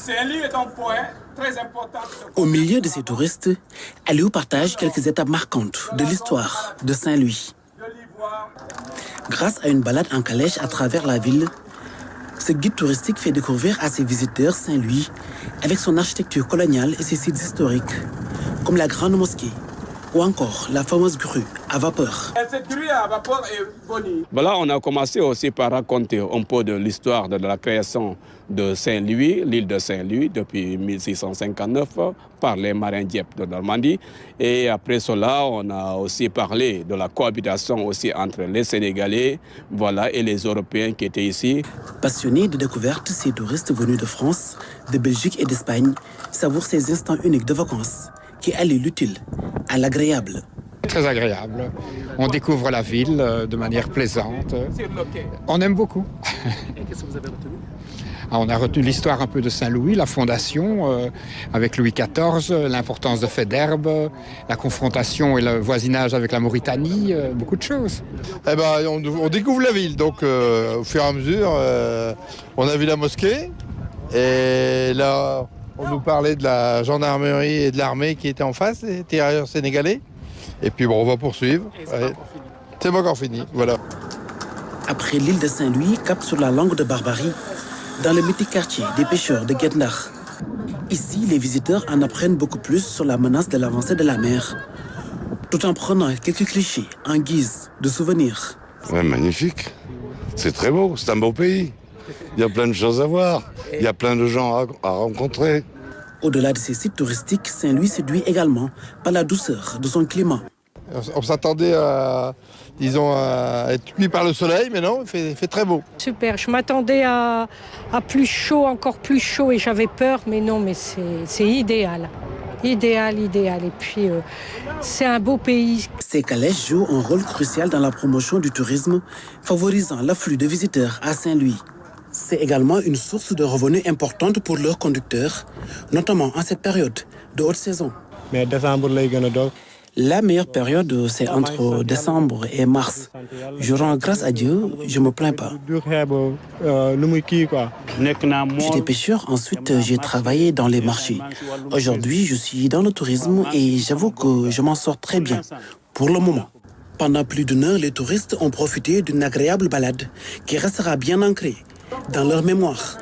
Saint-Louis est un point très important. Au milieu de ces touristes, Aliou partage quelques étapes marquantes de l'histoire de Saint-Louis. Grâce à une balade en calèche à travers la ville, ce guide touristique fait découvrir à ses visiteurs Saint-Louis avec son architecture coloniale et ses sites historiques, comme la Grande Mosquée ou encore la fameuse grue à vapeur. Cette grue à vapeur est bonne. Voilà, on a commencé aussi par raconter un peu de l'histoire de la création de Saint-Louis, l'île de Saint-Louis, depuis 1659, par les marins Dieppe de Normandie. Et après cela, on a aussi parlé de la cohabitation aussi entre les Sénégalais, voilà, et les Européens qui étaient ici. Passionnés de découvertes, ces touristes venus de France, de Belgique et d'Espagne savourent ces instants uniques de vacances qui allient l'utile à l'agréable. Très agréable. On découvre la ville de manière plaisante. On aime beaucoup. Et qu'est-ce que vous avez retenu ? On a retenu l'histoire un peu de Saint-Louis, la fondation avec Louis XIV, l'importance de Faidherbe, la confrontation et le voisinage avec la Mauritanie, beaucoup de choses. Eh ben, on découvre la ville, donc au fur et à mesure, on a vu la mosquée et là, on nous parlait de la gendarmerie et de l'armée qui était en face, les tirailleurs sénégalais. Et puis bon, on va poursuivre. C'est pas encore fini, voilà. Après l'île de Saint-Louis, cap sur la langue de Barbarie, dans le mythique quartier des pêcheurs de Guet-Ndar. Ici, les visiteurs en apprennent beaucoup plus sur la menace de l'avancée de la mer, tout en prenant quelques clichés en guise de souvenirs. Ouais, magnifique. C'est très beau, c'est un beau pays. Il y a plein de choses à voir, il y a plein de gens à rencontrer. Au-delà de ces sites touristiques, Saint-Louis séduit également par la douceur de son climat. On s'attendait à être cuit par le soleil, mais non, il fait très beau. Super, je m'attendais à plus chaud, encore plus chaud, et j'avais peur, mais non, mais c'est idéal. Idéal. Et puis, c'est un beau pays. Ces calèches jouent un rôle crucial dans la promotion du tourisme, favorisant l'afflux de visiteurs à Saint-Louis. C'est également une source de revenus importante pour leurs conducteurs, notamment en cette période de haute saison. La meilleure période, c'est entre décembre et mars. Je rends grâce à Dieu, je ne me plains pas. J'étais pêcheur, ensuite j'ai travaillé dans les marchés. Aujourd'hui, je suis dans le tourisme et j'avoue que je m'en sors très bien, pour le moment. Pendant plus d'une heure, les touristes ont profité d'une agréable balade qui restera bien ancrée dans leur mémoire.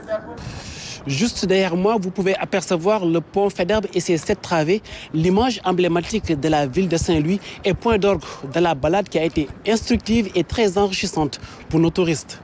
Juste derrière moi, vous pouvez apercevoir le pont Faidherbe et ses 7 travées, l'image emblématique de la ville de Saint-Louis et point d'orgue de la balade qui a été instructive et très enrichissante pour nos touristes.